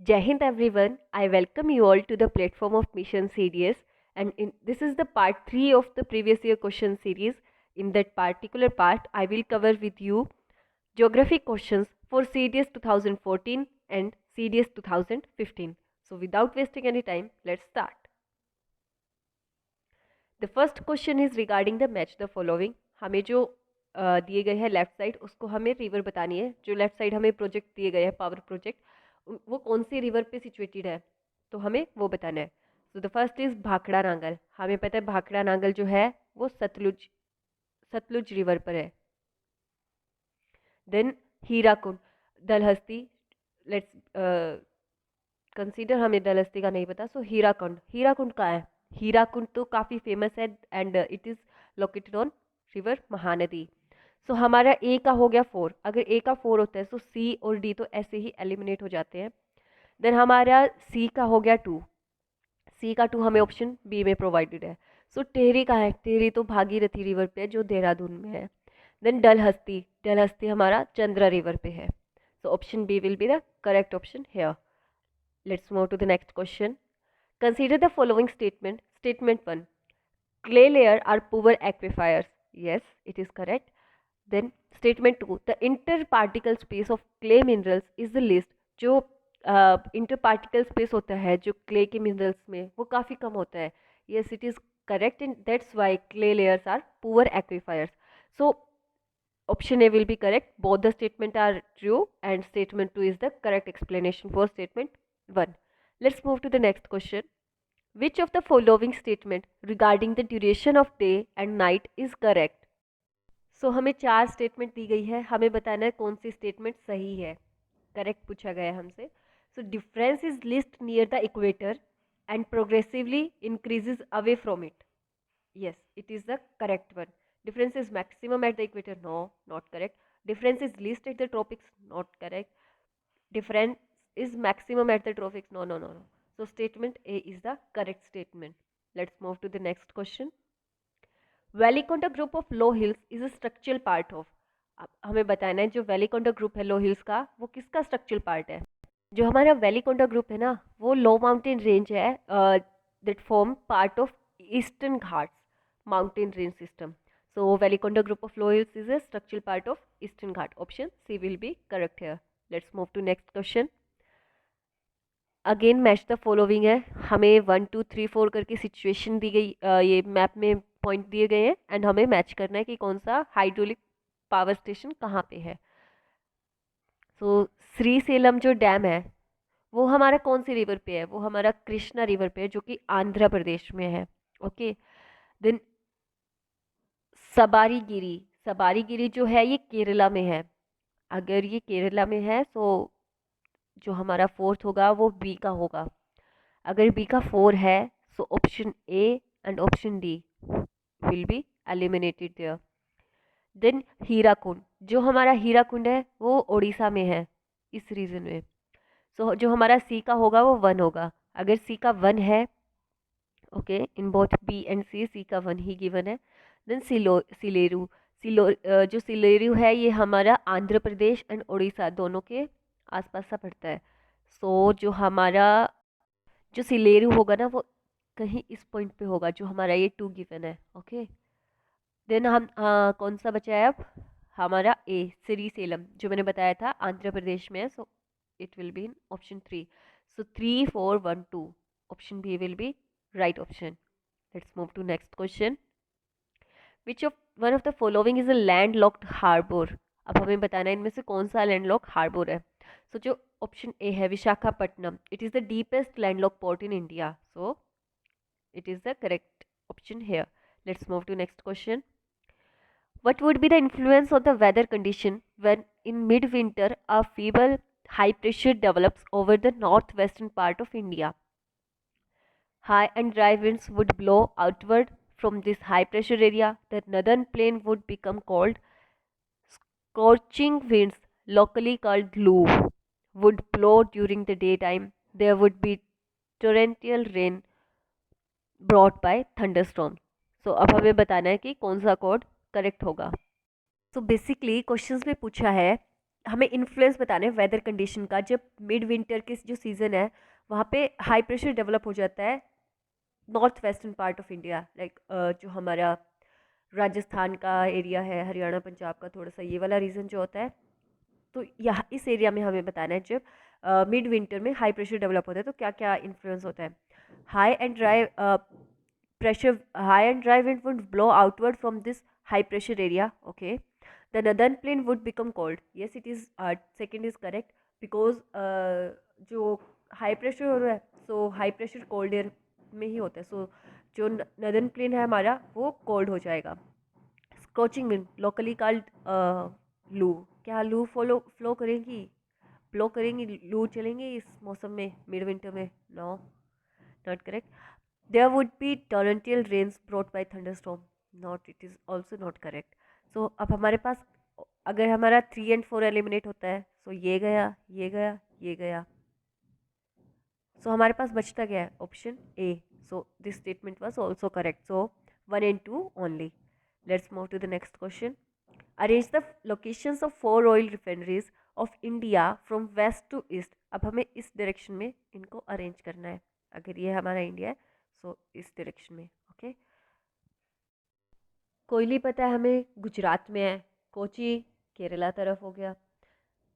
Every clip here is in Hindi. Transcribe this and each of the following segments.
Jai Hind everyone, I welcome you all to the platform of Mission CDS, and this is the part 3 of the previous year question series. In that particular part, I will cover with you geography questions for CDS 2014 and CDS 2015. So without wasting any time, let's start. The first question is regarding the match the following. हमें जो दिए गए हैं लेफ्ट साइड उसको हमें रिवर बतानी है. जो लेफ्ट साइड हमें प्रोजेक्ट दिए गए हैं पावर प्रोजेक्ट वो कौन सी रिवर पे सिचुएटेड है तो हमें वो बताना है. So the first is Bhakra Nangal. हमें पता है भाखड़ा नांगल जो है वो सतलुज सतलुज रिवर पर है. देन हीराकुंड दलहस्ती. लेट्स कंसीडर हमें दलहस्ती का नहीं पता. सो हीराकुंड हीराकुंड कहाँ है. हीराकुंड तो काफ़ी फेमस है and it is located on river Mahanadi. So हमारा ए का हो गया 4. अगर ए का 4 होता है तो सी और डी तो ऐसे ही एलिमिनेट हो जाते हैं. देन हमारा सी का हो गया 2. सी का 2 हमें ऑप्शन बी में प्रोवाइडेड है. सो टेहरी का है. टेहरी तो भागीरथी रिवर पे है जो देहरादून में है. देन डलहस्ती. डलहस्ती हमारा चंद्रा रिवर पे है. So option B will be the correct option here. Let's move to the next question. Consider the following statement. Statement 1. Clay layer are poor aquifers. Yes, it is correct. Then statement 2. The interparticle space of clay minerals is the least. जो interparticle space होता है जो clay के minerals में वो काफ़ी कम होता है. Yes, it is correct and that's why clay layers are poor aquifers. So option A will be correct. Both the statement are true and statement 2 is the correct explanation for statement 1. Let's move to the next question. Which of the following statement regarding the duration of day and night is correct? So हमें 4 स्टेटमेंट दी गई है. हमें बताना है कौन सी स्टेटमेंट सही है. करेक्ट पूछा गया है हमसे. So difference is list near the equator and progressively increases away from it. Yes, it is the correct one. Difference is maximum at the equator. No, not correct. Difference is least at the tropics. Not correct. Difference is maximum at the tropics. No, no, no, no. So statement A is the correct statement. Let's move to the next question. Valleyconda group of low hills is a structural part of. अब हमें बताना है जो वैलीकोंडा ग्रुप है लो हिल्स का वो किसका स्ट्रक्चरल पार्ट है. जो हमारा वैलीकोंडा ग्रुप है ना वो लो माउंटेन रेंज है that form part of eastern Ghats mountain range system. So Valleyconda group of low hills is a structural part of Eastern Ghat. Option C will be correct here. Let's move to next question. Again match the following है. हमें 1 2 3 4 करके सिचुएशन दी गई. ये मैप में पॉइंट दिए गए हैं एंड हमें मैच करना है कि कौन सा हाइड्रोलिक पावर स्टेशन कहाँ पे है. सो श्री सेलम जो डैम है वो हमारा कौन सी रिवर पे है. वो हमारा कृष्णा रिवर पे है जो कि आंध्र प्रदेश में है. ओके. देन सबारीगिरी. सबारीगिरी जो है ये केरला में है. अगर ये केरला में है तो जो हमारा फोर्थ होगा वो बी का होगा. अगर बी का 4 है so option A and option D will be eliminated there. Then Hirakud. जो हमारा हीराकुंड है वो उड़ीसा में है इस रीजन में. सो जो हमारा सी का होगा वो 1 होगा. अगर सी का 1 है okay in both B and C C का 1 ही गिवन है. देन सिलेरू. जो सिलेरू है ये हमारा आंध्र प्रदेश एंड उड़ीसा दोनों के आसपास सा पड़ता है. सो जो हमारा जो सिलेरू होगा ना वो कहीं इस पॉइंट पे होगा जो हमारा ये 2 गिवन है. ओके. देन हम कौन सा बचा है अब. हमारा ए श्री सेलम जो मैंने बताया था आंध्र प्रदेश में है. So it will be in option 3. So 3 4 1 2 option B will be right option. Let's move to next question. Which of one of the following is a landlocked harbor? अब हमें बताना है इनमें से कौन सा लैंडलॉक हार्बर है. सो जो ऑप्शन ए है Visakhapatnam. It is the deepest landlocked port in India. So it is the correct option here. Let's move to next question. What would be the influence of the weather condition when in midwinter a feeble high pressure develops over the northwestern part of India? High and dry winds would blow outward from this high pressure area. The northern plain would become cold. Scorching winds, locally called loo, would blow during the daytime. There would be torrential rain brought by thunderstorms. So अब हमें बताना है कि कौन सा कोड करेक्ट होगा. तो बेसिकली क्वेश्चंस में पूछा है हमें इन्फ्लुएंस बताना है वेदर कंडीशन का। जब मिड विंटर के जो सीज़न है वहाँ पे हाई प्रेशर डेवलप हो जाता है north western part of India, like जो हमारा राजस्थान का एरिया है, हरियाणा पंजाब का, थोड़ा सा ये वाला रीजन जो होता है। तो यहाँ इस एरिया में हमें बताना है जब मिड विंटर में हाई प्रेशर डेवलप होता है तो क्या क्या इन्फ्लुएंस होता है। High and dry pressure high and dry wind would blow outward from this high pressure area. Okay, the northern plain would become cold. Yes, it is second is correct because जो high pressure हो रहा है so high pressure cold air में ही होता है, so जो northern plain है हमारा वो cold हो जाएगा. Scorching wind locally called लू, क्या लू फ्लो करेंगी, ब्लो करेंगी, लू चलेंगे इस मौसम में मिड विंटर में? No, not correct. There would be torrential rains brought by thunderstorm. Not, it is also not correct. So अब हमारे पास अगर हमारा 3 and 4 एलिमिनेट होता है so ये गया, ये गया, ये गया, so हमारे पास बचता क्या है? Option A. So this statement was also correct. So 1 and 2 only. Let's move to the next question. Arrange the locations of 4 oil refineries of India from west to east. अब हमें इस डायरेक्शन में इनको अरेंज करना है. अगर ये हमारा इंडिया है सो इस डायरेक्शन में. ओके, कोयली पता है हमें गुजरात में है, कोची केरला तरफ हो गया,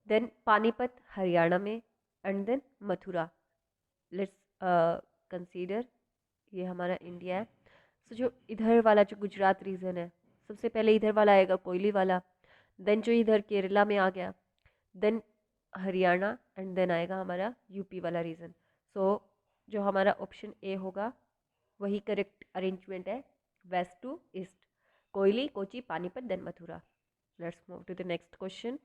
देन पानीपत हरियाणा में, and then Mathura. Let's consider ये हमारा इंडिया है. सो जो इधर वाला जो गुजरात रीजन है सबसे पहले इधर वाला आएगा कोयली वाला, देन जो इधर केरला में आ गया, देन हरियाणा, एंड देन आएगा हमारा यूपी वाला रीजन. सो जो हमारा ऑप्शन ए होगा वही करेक्ट अरेंजमेंट है, west to east, Koyali Kochi Panipat then Mathura. Let's move to the next question.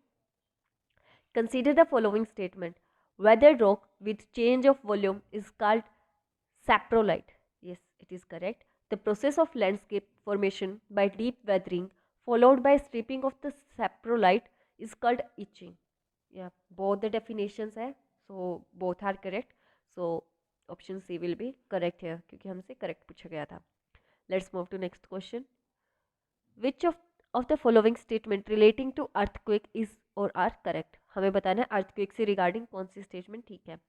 Consider the following statement. Weather rock with change of volume is called saprolite. Yes, it is correct. The process of landscape formation by deep weathering followed by stripping of the saprolite is called etching. Yeah, both the definitions है, so both are correct. So option C will be correct here क्योंकि हमसे correct पूछा गया था. Let's move to next question. Which of the following statement relating to earthquake is or are correct? हमें बताना है earthquake से regarding कौन सी statement ठीक है.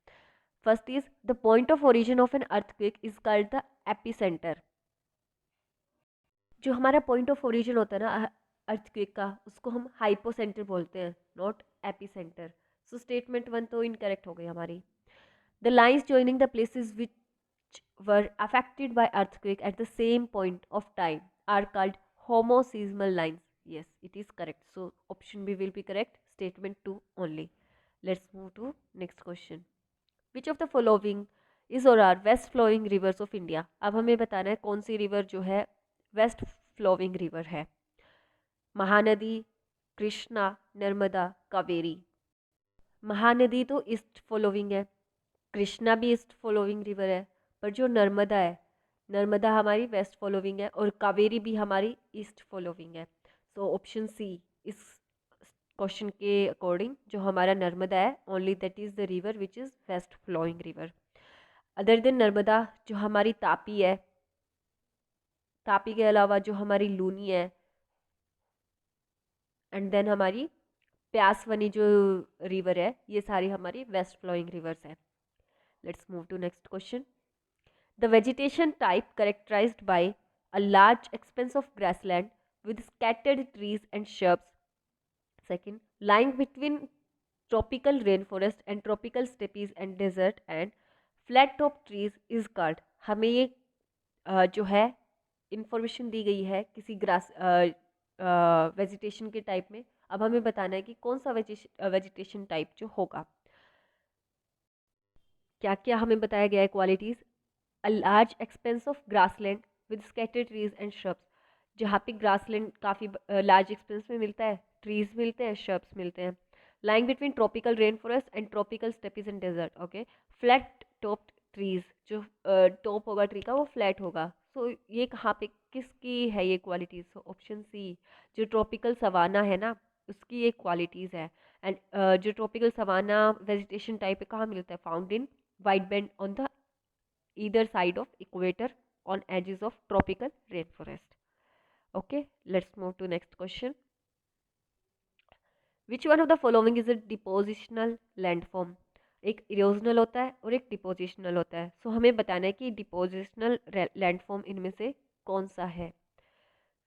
First is the point of origin of an earthquake is called the epicenter. जो हमारा point of origin होता है ना earthquake का उसको हम hypocenter बोलते हैं, not epicenter. So statement 1 तो incorrect हो गई हमारी. The lines joining the places which were affected by earthquake at the same point of time are called homoseismal lines. Yes, it is correct. So option B will be correct. Statement 2 only. Let's move to next question. Which of the following is or are west flowing rivers of India? अब हमें बताना है कौन सी रिवर जो है वेस्ट फ्लोइंग रिवर है. महानदी, कृष्णा, नर्मदा, कावेरी. महानदी तो ईस्ट फॉलोइंग है, कृष्णा भी ईस्ट फॉलोइंग रिवर है, पर जो नर्मदा है नर्मदा हमारी वेस्ट फॉलोइंग है और कावेरी भी हमारी ईस्ट फॉलोइंग है. सो ऑप्शन सी इस क्वेश्चन के अकॉर्डिंग जो हमारा नर्मदा है only that is the river which is west flowing river. Other than Narmada जो हमारी तापी है, तापी के अलावा जो हमारी लूनी है, एंड देन हमारी प्यासवनी जो रिवर है, ये सारी हमारी वेस्ट फ्लोइंग रिवर्स है. Let's move to next question. The vegetation type characterized by a large expanse of grassland with scattered trees and shrubs. Second, lying between tropical rainforest and tropical steppes and desert and flat top trees is called. हमें ये जो है इंफॉर्मेशन दी गई है किसी ग्रास वेजिटेशन के टाइप में. अब हमें बताना है कि कौन सा वेजिटेशन टाइप जो होगा. क्या क्या हमें बताया गया है qualities. A large expense of grassland with scattered trees and shrubs. जहाँ पे ग्रासलैंड काफ़ी लार्ज एक्सपेंस में मिलता है, ट्रीज मिलते हैं, श्रब्स मिलते हैं. Lying between tropical rain forest and tropical steppes and desert. Okay, flat topped trees, जो टॉप होगा ट्री का वो फ्लैट होगा. सो ये कहाँ पे किसकी है ये क्वालिटीज़? सो ऑप्शन सी जो ट्रॉपिकल सवाना है ना उसकी ये क्वालिटीज़ है. एंड जो ट्रॉपिकल सवाना वेजिटेशन टाइप है कहाँ मिलता है? Found in white band on the either side of equator on edges of tropical rainforest. Okay, let's move to next question. Which one of the following is a depositional landform? एक इरोजनल होता है और एक डिपोजिशनल होता है। सो हमें बताना है कि डिपोजिशनल लैंडफॉर्म इनमें से कौन सा है।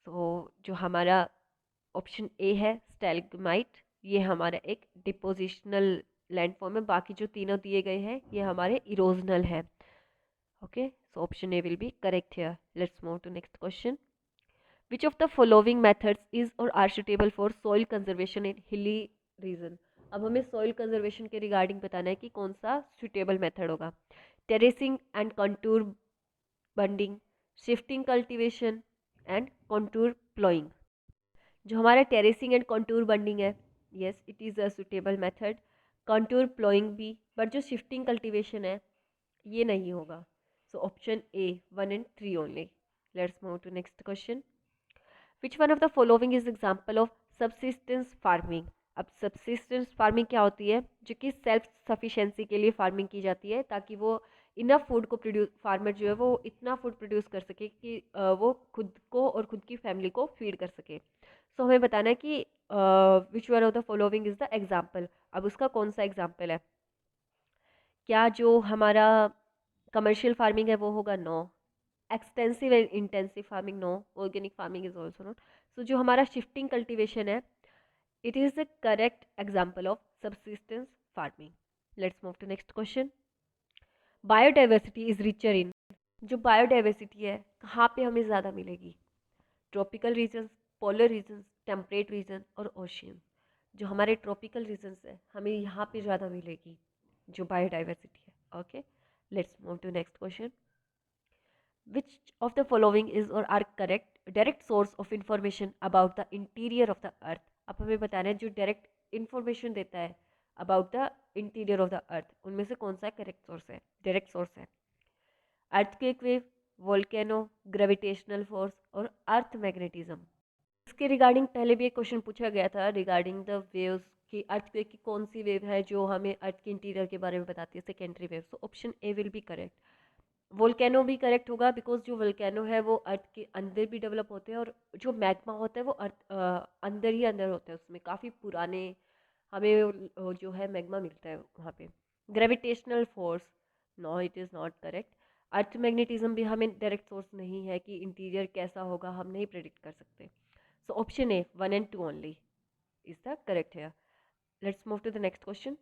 सो जो हमारा ऑप्शन ए है स्टैलेग्माइट, ये हमारा एक डिपोजिशनल लैंडफॉर्म है। बाकी जो तीनों दिए गए हैं ये हमारे इरोजनल है। Okay, so option A will be correct here. Let's move to next question. Which of the following methods is or are suitable for soil conservation in hilly region? अब हमें soil conservation के रिगार्डिंग बताना है कि कौन सा suitable method होगा। Terracing and contour bunding, shifting cultivation and contour ploughing. जो हमारा टेरेसिंग एंड कंटूर बंडिंग है, yes it is a suitable method. Contour ploughing भी, बट जो शिफ्टिंग कल्टीवेशन है ये नहीं होगा। So option A 1 and 3 only. Let's move to next question. Which one of the following is example of subsistence farming? अब सबसिस्टेंस फार्मिंग क्या होती है? जो कि सेल्फ सफिशेंसी के लिए फार्मिंग की जाती है, ताकि वो इनफ फूड को प्रोड्यूस, फार्मर जो है वो इतना फूड प्रोड्यूस कर सके कि वो खुद को और खुद की फैमिली को फीड कर सके। सो हमें बताना है कि विच one of the following is the example. अब उसका कौन सा एग्जाम्पल है? क्या जो हमारा कमर्शियल फार्मिंग है वो होगा? No. Extensive and intensive farming? No. Organic farming is also not. So जो हमारा शिफ्टिंग कल्टीवेशन है, it is the correct example of subsistence farming. Let's move to next question. Biodiversity is richer in, जो बायोडाइवर्सिटी है कहाँ पे हमें ज़्यादा मिलेगी? Tropical regions, polar regions, temperate region और ओशियन। जो हमारे ट्रॉपिकल रीजन्स है हमें यहाँ पे ज़्यादा मिलेगी जो बायोडाइवर्सिटी है। Okay, let's move to next question. Which of the following is or are correct direct source of information about the interior of the earth? अब हमें बताना है जो डायरेक्ट इंफॉर्मेशन देता है about the interior of the अर्थ, उनमें से कौन सा करेक्ट सोर्स है, डायरेक्ट सोर्स है? Earthquake wave, volcano, gravitational force और अर्थ मैग्नेटिज्म। इसके रिगार्डिंग पहले भी एक क्वेश्चन पूछा गया था रिगार्डिंग द वेव्स की, अर्थक्वेक की कौन सी वेव है जो हमें अर्थ के इंटीरियर के बारे में बताती है, secondary wave. So option A will be correct. Volcano भी करेक्ट होगा, बिकॉज जो वोल्केनो है वो अर्थ के अंदर भी डेवलप होते हैं, और जो मैग्मा होता है वो अर्थ अंदर ही अंदर होता है, उसमें काफ़ी पुराने हमें जो है मैग्मा मिलता है वहाँ पे। Gravitational force, no it is not correct. Earth magnetism भी हमें डायरेक्ट सोर्स नहीं है कि इंटीरियर कैसा होगा हम नहीं प्रेडिक्ट कर सकते। So option A 1 and 2 only is the correct है। Let's move to the next question.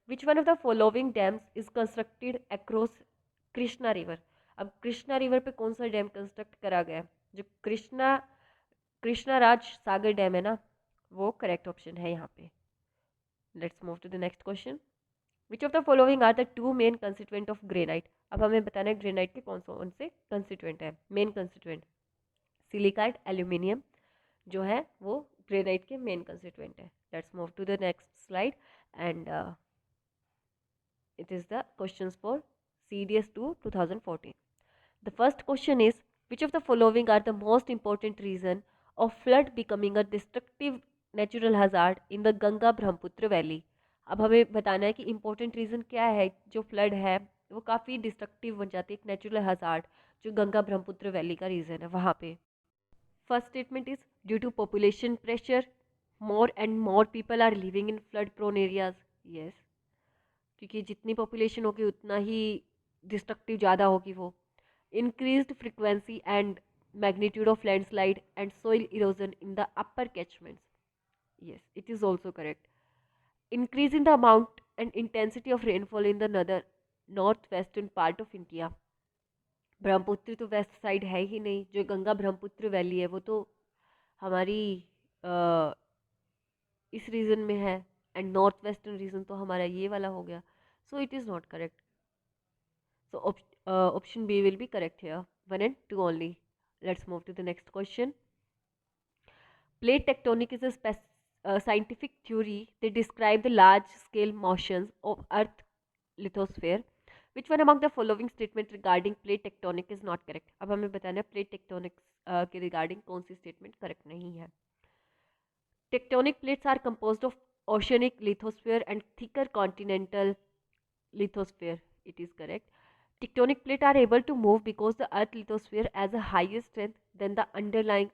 Which one of the following dams is constructed across Krishna river? अब कृष्णा रिवर पे कौन सा डैम कंस्ट्रक्ट करा गया है? जो कृष्णा राज सागर डैम है ना, वो करेक्ट ऑप्शन है यहाँ पे। Let's move to the next question. Which of the following are the two main constituent of granite? अब हमें बताना है ग्रेनाइट के कौन से कंस्टिट्यूएंट है, मेन कंस्टिट्यूएंट। सिलिकाइट, एल्यूमिनियम जो है वो ग्रेनाइट के मेन कंस्टिट्यूएंट है। Let's move to the next slide and it is the questions for CDS 2 2014. The first question is, which of the following are the most important reason of flood becoming a destructive natural hazard in the Ganga Brahmaputra Valley? अब हमें बताना है कि important reason क्या है जो flood है वो काफ़ी डिस्ट्रक्टिव बन जाती है, एक नेचुरल हजार्ड जो गंगा ब्रह्मपुत्र वैली का रीज़न है वहाँ पे। First statement is due to population pressure, more and more people are living in flood prone areas. Yes, क्योंकि जितनी पॉपुलेशन होगी उतना ही डिस्ट्रक्टिव ज़्यादा होगी वो। Increased frequency and magnitude of landslide and soil erosion in the upper catchments. Yes it is also correct. Increase in the amount and intensity of rainfall in the north western part of India. Brahmaputra तो वेस्ट साइड है ही नहीं, जो गंगा ब्रह्मपुत्र वैली है वो तो हमारी इस रीजन में है, एंड नॉर्थ वेस्टर्न रीजन तो हमारा ये वाला हो गया। सो it is not correct. So option B will be correct here. 1 and 2 only. Let's move to the next question. Plate tectonic is a scientific theory that describe the large scale motions of Earth lithosphere. Which one among the following statement regarding plate tectonic is not correct? अब हमें बताना है plate tectonic के regarding कौन सी statement correct नहीं है। Tectonic plates are composed of oceanic lithosphere and thicker continental lithosphere. It is correct. Tectonic plates are able to move because the earth lithosphere has a higher strength than the underlying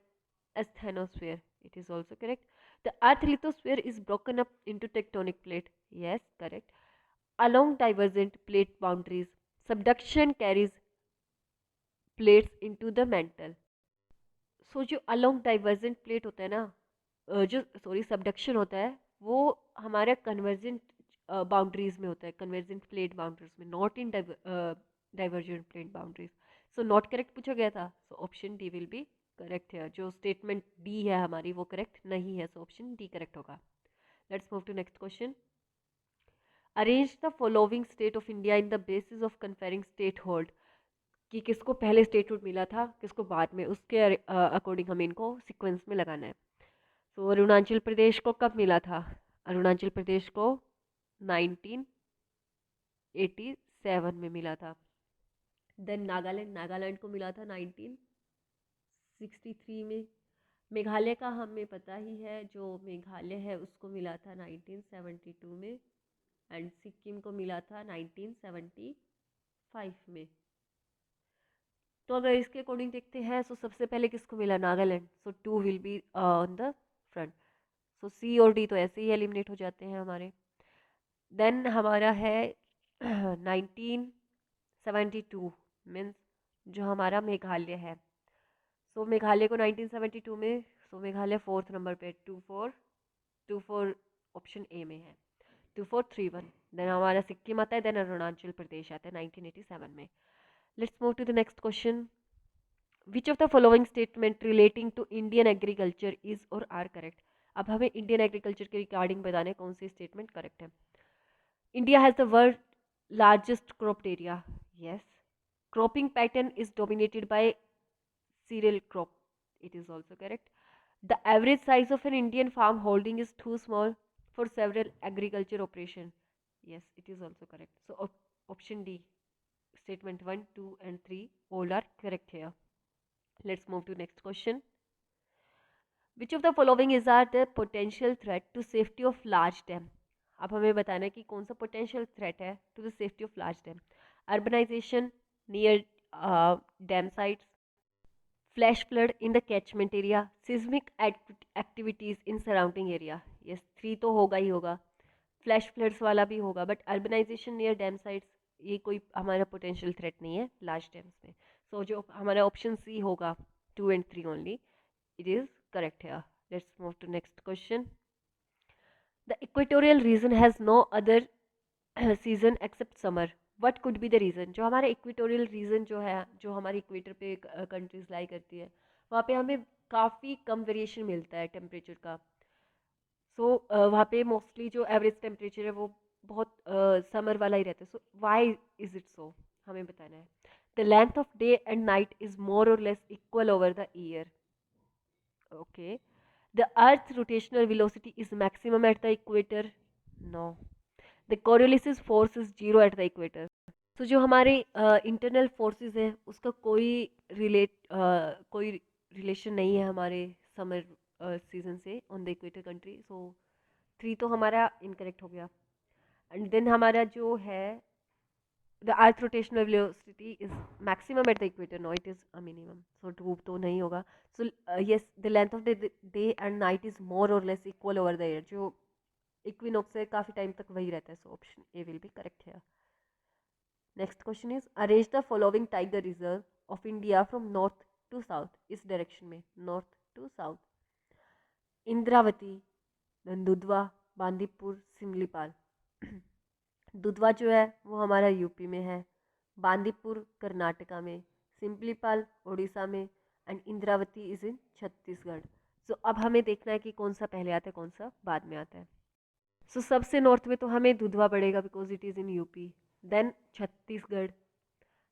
asthenosphere. It is also correct. The earth lithosphere is broken up into tectonic plate. Yes, correct. Along divergent plate boundaries, subduction carries plates into the mantle. सो जो अलोंग डाइवर्जेंट प्लेट होता है ना, जो सॉरी सबडक्शन होता है, वो हमारे कन्वर्जेंट बाउंड्रीज में होता है, कन्वर्जेंट प्लेट बाउंड्रीज में, not in divergent plate boundaries. So not correct पूछा गया था, सो option D will be correct है. जो स्टेटमेंट डी है हमारी वो करेक्ट नहीं है, सो ऑप्शन डी करेक्ट होगा. Let's move to next question. Arrange the following state of India in the basis of conferring state होल्ड. कि किसको पहले स्टेटहुड मिला था, किसको बाद में, उसके अकॉर्डिंग हमें इनको सीक्वेंस में लगाना है. तो अरुणाचल प्रदेश को कब मिला था? अरुणाचल प्रदेश को 1987 में मिला था. देन नागालैंड को मिला था 1963 में. मेघालय का हमें पता ही है, जो मेघालय है उसको मिला था 1972 में. एंड सिक्किम को मिला था 1975 में. तो अगर इसके अकॉर्डिंग देखते हैं, सो सबसे पहले किसको मिला? Nagaland. So 2 will be on the front. So C और डी तो ऐसे ही एलिमिनेट हो जाते हैं हमारे. देन हमारा है 1972 मीन्स जो हमारा मेघालय है. सो मेघालय को 1972 में, सो मेघालय 4th नंबर पे, 24 ऑप्शन ए में है, 2431. देन हमारा सिक्किम आता है, देन अरुणाचल प्रदेश आता है 1987 में. Let's move to the next question. Which of the following statement relating to Indian agriculture is or are correct? अब हमें इंडियन एग्रीकल्चर के रिगार्डिंग बताने कौन सी स्टेटमेंट करेक्ट है. India has the world largest cropped area. Yes. Cropping pattern is dominated by cereal crop. It is also correct. The average size of an Indian farm holding is too small for several agriculture operation. Yes, it is also correct. So option D. Statement 1, 2 and 3 all are correct here. Let's move to next question. Which of the following is are the potential threat to safety of large dam? अब हमें बताना है कि कौन सा potential threat है to the safety of large dam. Urbanization near dam sites, flash flood in the catchment area, seismic activities in surrounding area. Yes, 3 तो होगा ही होगा. फ्लैश फ्लड्स वाला भी होगा, but urbanisation near dam sites ये कोई हमारा पोटेंशियल थ्रेट नहीं है लार्ज डैम्स में. सो जो हमारा ऑप्शन सी होगा 2 and 3 only, it is correct है. Let's move to next question. The equatorial region has no other season except summer. What could be the reason? जो हमारा इक्वेटोरियल रीजन जो है, जो हमारी इक्वेटर पे कंट्रीज लाई करती है, वहाँ पे हमें काफ़ी कम वेरिएशन मिलता है टेम्परेचर का. सो वहाँ पे मोस्टली जो एवरेज टेम्परेचर है वो बहुत समर वाला ही रहता है. So why is it so, हमें बताना है. The length of day and night is more or less equal over the year. Okay. The earth rotational velocity is maximum at the equator. No. The Coriolis force is zero at the equator. तो जो हमारे इंटरनल फोर्सेस हैं उसका कोई रिलेशन नहीं है हमारे समर सीजन से ऑन द इक्वेटर कंट्री. सो 3 तो हमारा इनकरेक्ट हो गया. एंड देन हमारा जो है the earth rotational velocity is maximum at the equator. No, it is a minimum. So 2 तो नहीं होगा. So yes, the length of the day and night is more or less equal over the year. जो इक्विनॉक्स है काफ़ी टाइम तक वही रहता है. So option A will be correct है. Next question is arrange the following tiger reserve of India from north to south. इस डायरेक्शन में north to south. Indravati, Dudhwa, Bandipur, Similipal. Dudhwa जो है वो हमारा यूपी में है, बांदीपुर कर्नाटका में, सिमलीपाल उड़ीसा में and Indravati is in Chhattisgarh. So अब हमें देखना है कि कौन सा पहले आता है कौन सा बाद में आता है. सो सबसे नॉर्थ में तो हमें दुधवा पड़ेगा because it is in UP. Then Chhattisgarh,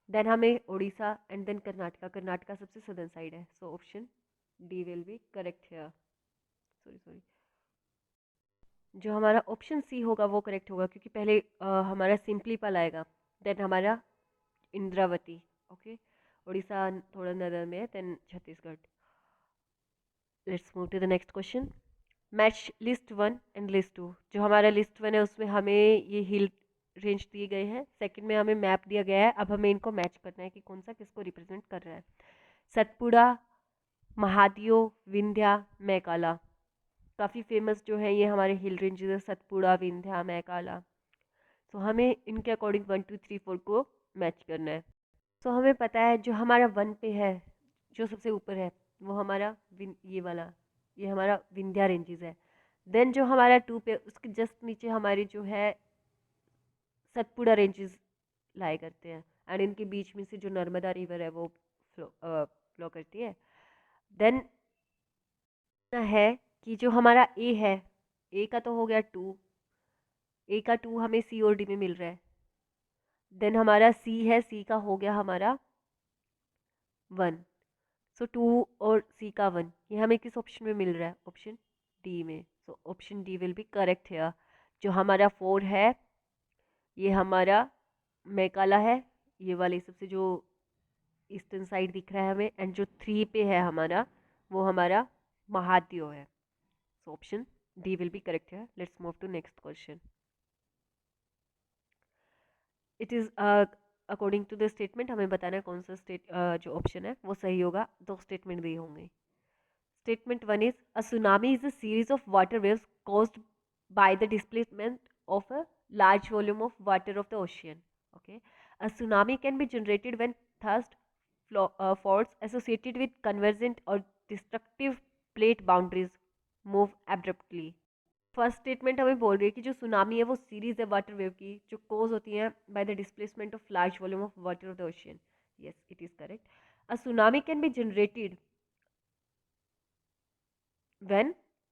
then हमें उड़ीसा एंड देन कर्नाटका. कर्नाटका सबसे सदर्न साइड है. So option D will be correct here. Sorry, जो हमारा ऑप्शन सी होगा वो करेक्ट होगा क्योंकि पहले हमारा सिंपलीपाल आएगा, देन हमारा इंद्रावती. ओके. उड़ीसा थोड़ा नदर में है, then Chhattisgarh. Let's move to the next question. Match list 1 and list 2. जो हमारा लिस्ट 1 है उसमें हमें ये हिल रेंज दिए गए हैं, सेकंड में हमें मैप दिया गया है. अब हमें इनको मैच करना है कि कौन सा किसको रिप्रेजेंट कर रहा है. सतपुड़ा, महादेव, विंध्या, मैकाला. काफ़ी फेमस जो है ये हमारे हिल रेंजेस है, सतपुड़ा, विंध्या, मैकाला। सो हमें इनके अकॉर्डिंग 1 2 3 4 को मैच करना है। सो हमें पता है जो हमारा 1 पे है, जो सबसे ऊपर है, वो हमारा ये वाला, ये हमारा विंध्या रेंजेस है। देन जो हमारा 2 पे, उसके जस्ट नीचे हमारी जो है सतपुड़ा रेंजेस लाई करते हैं, एंड इनके बीच में से जो नर्मदा रिवर है वो फ्लो करती है। देन है कि जो हमारा ए है, ए का तो हो गया 2, ए का 2 हमें सी और डी में मिल रहा है। देन हमारा सी है, सी का हो गया हमारा 1। सो 2 और सी का 1, ये हमें किस ऑप्शन में मिल रहा है? ऑप्शन डी में। सो option D will be correct है। जो हमारा 4 है, ये हमारा मेकाला है, ये वाले सबसे जो ईस्टर्न साइड दिख रहा है हमें, एंड जो 3 पे है हमारा, वो हमारा महाद्वीप है। So option D will be correct है। Let's move to next question. It is according to the statement हमें बताना है कौन सा जो ऑप्शन है वो सही होगा। 2 स्टेटमेंट दिए होंगे। Statement 1 is a tsunami is a series of water waves caused by the displacement of a large volume of water of the ocean. Okay, a tsunami can be generated when thrust faults associated with convergent or destructive plate boundaries move abruptly. First statement हमें बोल रही है कि जो सुनामी है वो सीरीज है वाटर वेव की जो कोज होती है by the displacement of large volume of water of the ocean. Yes, it is correct. A tsunami can be generated when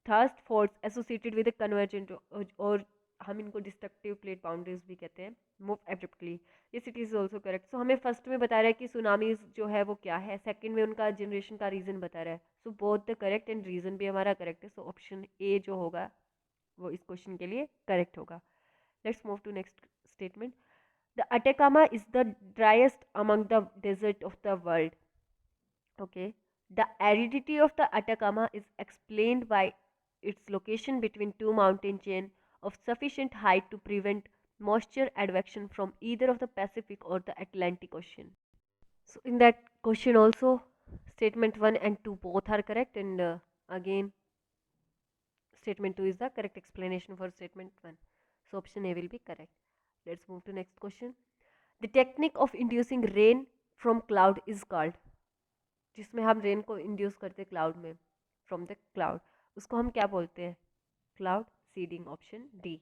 thrust faults associated with a convergent और हम इनको डिस्ट्रक्टिव प्लेट बाउंड्रीज भी कहते हैं move abruptly. Yes, it is also correct. So हमें फर्स्ट में बता रहा है कि सुनामीज जो है वो क्या है, सेकंड में उनका जनरेशन का रीज़न बता रहा है। So both the correct and reason भी हमारा करेक्ट है। सो ऑप्शन ए जो होगा वो इस क्वेश्चन के लिए करेक्ट होगा। Let's move to next statement. The Atacama is the driest among the desert of the world. Okay. The aridity of the Atacama is explained by its location between two mountain chains of sufficient height to prevent moisture advection from either of the Pacific or the Atlantic Ocean. So in that question also, statement 1 and 2 both are correct, and again statement 2 is the correct explanation for statement 1. So option A will be correct. Let's move to next question. The technique of inducing rain from cloud is called, जिसमें हम रेन को इंड्यूस करते हैं क्लाउड में, फ्रॉम द क्लाउड, उसको हम क्या बोलते हैं? Cloud seeding. Option D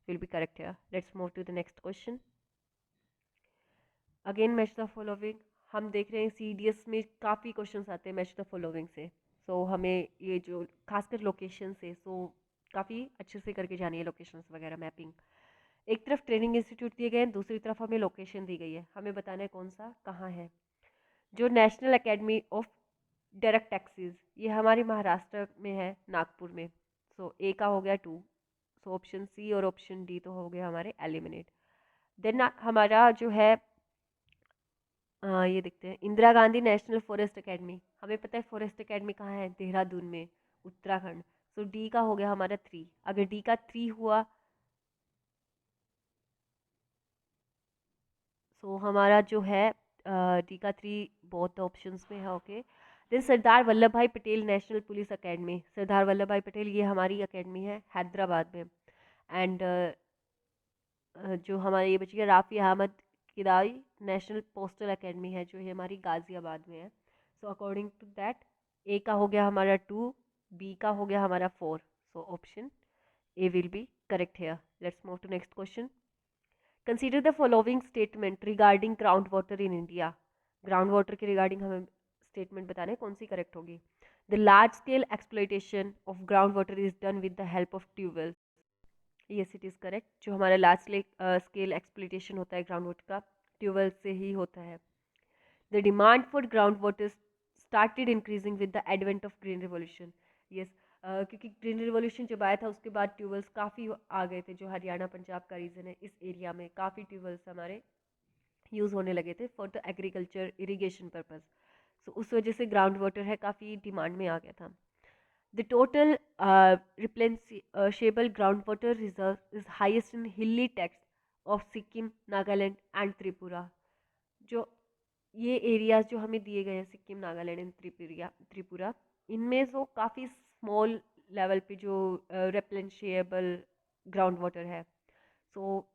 will be correct है। Let's move to the next question. Again match the following. हम देख रहे हैं CDS में काफ़ी क्वेश्चंस आते हैं मैच द फॉलोइंग से। सो हमें ये जो खासकर लोकेशन से, सो काफ़ी अच्छे से करके जानी है लोकेशंस वगैरह मैपिंग। एक तरफ ट्रेनिंग इंस्टीट्यूट दिए गए हैं, दूसरी तरफ हमें लोकेशन दी गई है, हमें बताना है कौन सा कहाँ है। जो national academy of direct taxis, ये हमारे महाराष्ट्र में है, नागपुर में। सो ए का हो गया 2। सो ऑप्शन सी और ऑप्शन डी तो हो गया हमारे एलिमिनेट। देन हमारा जो है ये देखते हैं, Indira Gandhi national forest academy. हमें पता है फॉरेस्ट एकेडमी कहाँ है? देहरादून में, उत्तराखंड। सो डी का हो गया हमारा 3। अगर डी का 3 हुआ सो हमारा जो है डी का 3 बहुत ऑप्शंस में है। ओके। देन सरदार वल्लभ भाई Patel national police academy. Sardar Vallabh भाई पटेल ये हमारी एकेडमी है हैदराबाद में। एंड जो हमारे ये बची है राफ़ी अहमद किदाई नेशनल पोस्टल एकेडमी है, जो है हमारी गाज़ियाबाद में है। सो अकॉर्डिंग टू दैट ए का हो गया हमारा 2, बी का हो गया हमारा 4। So option A will be correct here. Let's move to next question. Consider the following statement regarding ground water in India. Ground water के रिगार्डिंग हमें स्टेटमेंट बताना है, कौन सी करेक्ट होगी? The large scale exploitation of ground water is done with the help of tubewells. Yes, it is correct. जो हमारा लार्ज स्केल एक्सप्लोइटेशन होता है ग्राउंड वाटर का, ट्यूबवेल से ही होता है। The demand for ground water started increasing with the advent of green revolution. Yes, क्योंकि ग्रीन रिवॉल्यूशन जब आया था उसके बाद ट्यूबवेल्स काफ़ी आ गए थे। जो हरियाणा पंजाब का रीजन है, इस एरिया में काफ़ी ट्यूबवेल्स हमारे यूज़ होने लगे थे for the agriculture irrigation purpose. So उस वजह से ग्राउंड वाटर है काफ़ी डिमांड में आ गया था। The total replenishable groundwater reserve is highest in hilly tracts of Sikkim, Nagaland and Tripura. जो ये एरियाज जो हमें दिए गए हैं सिक्किम, नागालैंड एंड त्रिपुरा, इनमें जो काफ़ी स्मॉल लेवल पे जो रेप्लेंशिएबल ग्राउंड वाटर है। सो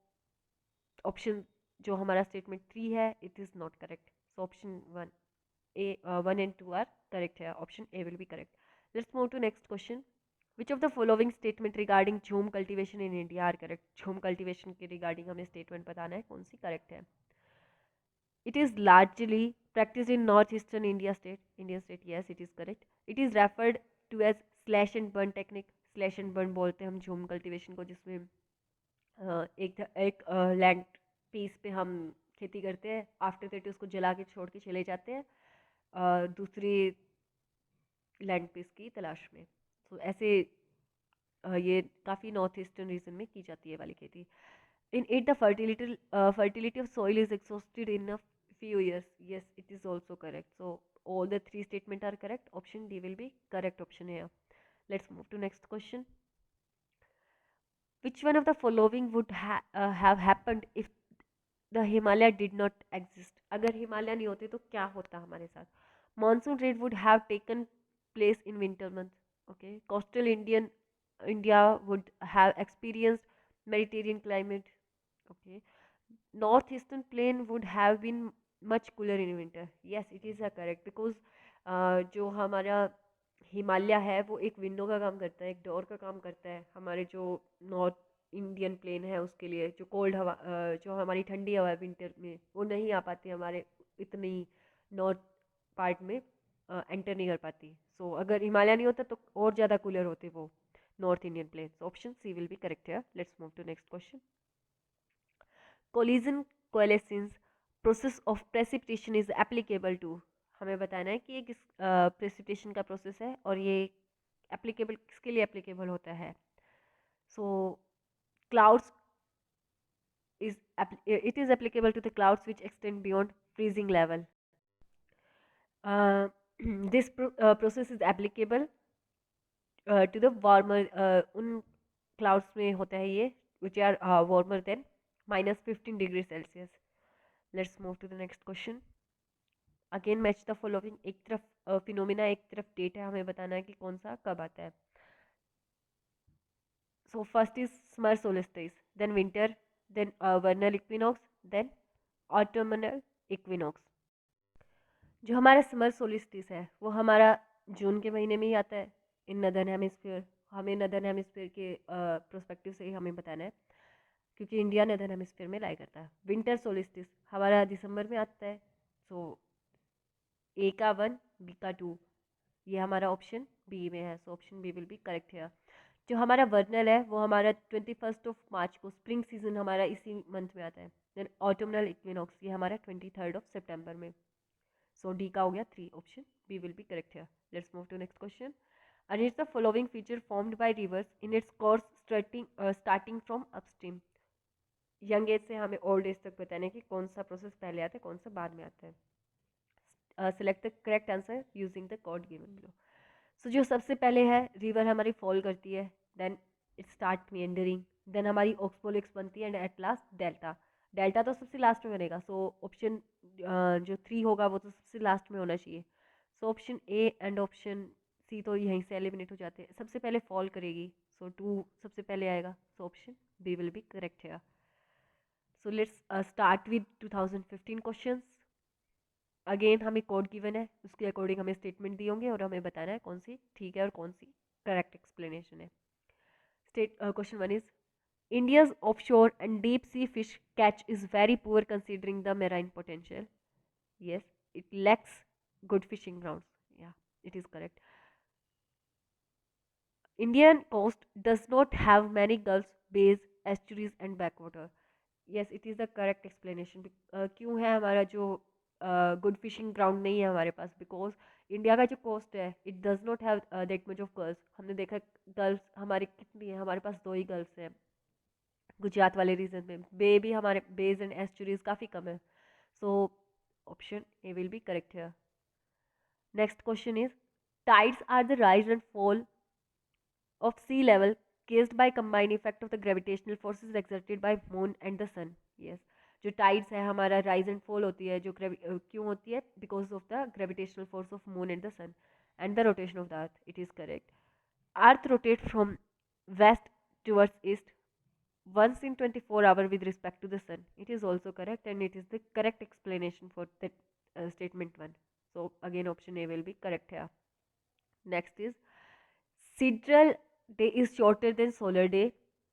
ऑप्शन जो हमारा स्टेटमेंट 3 है it is not correct. So option 1 and 2 are correct है, option A will be correct. Let's move to next question. Which of the following statement regarding jhum cultivation in India are correct. Jhum cultivation के रिगार्डिंग हमें स्टेटमेंट बताना है कौन सी करेक्ट है। It is largely practiced in northeastern Indian state. Yes, it is correct. It is referred to as slash and burn technique. Slash and burn बोलते हैं हम झूम कल्टीवेशन को, जिसमें एक लैंड पीस पे हम खेती करते हैं, आफ्टर दैट उसको जला के छोड़ के चले जाते हैं दूसरी लैंड पीस की तलाश में। तो ऐसे ये काफ़ी नॉर्थ ईस्टर्न रीजन में की जाती है वाली खेती। In it, the fertility of soil is exhausted in a few years. Yes, it is also correct. So all the three statements are correct. Option D will be correct option here. Let's move to next question. Which one of the following would have happened if the Himalaya did not exist? अगर हिमालय नहीं होते तो क्या होता हमारे साथ? Monsoon rain would have taken place in winter months. Okay, coastal India would have experienced Mediterranean climate. Okay, northeastern plain would have been much cooler in winter. Yes, it is a correct because जो हमारा हिमालय है वो एक विंडो का काम करता है, एक डोर का काम करता है हमारे जो नॉर्थ इंडियन प्लेन है उसके लिए। जो कोल्ड हवा जो हमारी ठंडी हवा है विंटर में वो नहीं आ पाती हमारे इतनी नॉर्थ पार्ट में एंटर नहीं कर पाती। सो अगर हिमालय नहीं होता तो और ज़्यादा कूलर होते वो north Indian plain. Option C will be correct है। Let's move to next question. Collision coalescence process of precipitation is applicable to. हमें बताना है कि ये किस प्रेसिपिटेशन का प्रोसेस है और ये एप्लीकेबल किसके लिए एप्लीकेबल होता है। सो clouds is it is applicable to the clouds which extend beyond freezing level. uh, this process is applicable to the warmer उन clouds में होता है ये which are warmer than -15 degrees Celsius. Let's move to the next question. Again match the following. एक तरफ फिनोमिना एक तरफ डेट है, हमें बताना है कि कौन सा कब आता है। So first is summer solstice, then winter, then vernal equinox, then autumnal equinox. जो हमारा समर सोलिस्टिस है वो हमारा जून के महीने में ही आता है इन नदर्न हेमिस्फीयर। हमें नदर्न हेमिस्फीयर के प्रोस्पेक्टिव से ही हमें बताना है क्योंकि इंडिया नदर्न हेमिस्फीयर में लाई करता है। विंटर सोलिस्टिस हमारा दिसंबर में आता है। सो ए का 1 बी का 2 ये हमारा ऑप्शन बी में है। So option B will be correct है। जो हमारा वर्नल है वो हमारा 21 मार्च को, स्प्रिंग सीजन हमारा इसी मंथ में आता है। देन ऑटोमनल इक्विनॉक्स ये हमारा 23 सितंबर में। सो डी का हो गया 3, option B will be correct है। Let's move to next question. Arrange the following feature formed by rivers in its course starting from upstream. Young age से हमें ओल्ड एज तक बताने कि कौन सा प्रोसेस पहले आता है कौन सा बाद में आता है। Select the correct answer using the code given below. So जो सबसे पहले है रिवर हमारी फॉल करती है, then it start meandering, then हमारी ऑक्सपोलिक्स बनती है and at last delta. Delta तो सबसे लास्ट में बनेगा। सो ऑप्शन जो 3 होगा वो तो सबसे लास्ट में होना चाहिए। So option A and option C तो यहीं से एलिमिनेट हो जाते हैं। सबसे पहले फॉल करेगी, सो 2 सबसे पहले आएगा। So option B will be correct है। So let's start with 2015 questions. Again हमें कोड गिवन है, उसके अकॉर्डिंग हमें स्टेटमेंट दिए होंगे और हमें बताना है कौन सी ठीक है और कौन सी करेक्ट एक्सप्लेनेशन है। Question 1 is India's offshore and deep sea fish catch is very poor considering the marine potential. Yes, it lacks good fishing grounds. Yeah, it is correct. Indian coast does not have many gulfs, bays, estuaries and backwater. Yes, it is the correct explanation. क्यों है हमारा जो गुड फिशिंग ग्राउंड नहीं है हमारे पास? बिकॉज इंडिया का जो कोस्ट है it does not have that much of girls. हमने देखा गर्ल्स हमारे कितनी है, हमारे पास 2 ही गर्ल्स हैं गुजरात वाले रीजन में। बे भी हमारे बेज एंड एस्चुरीज काफ़ी कम है। So option A will be correct है। Next question is tides are the rise and fall of sea level caused by combined effect of the gravitational forces exerted by moon and the sun. Yes, जो टाइड्स है हमारा राइज एंड फॉल होती है जो क्यों होती है? Because of the gravitational force of moon and the sun and the rotation of the earth. It is correct. Earth rotate from west towards east once in 24 hours with respect to the sun. It is also correct and it is the correct explanation for that statement 1. So again option A will be correct here. Next is sidereal day is shorter than solar day.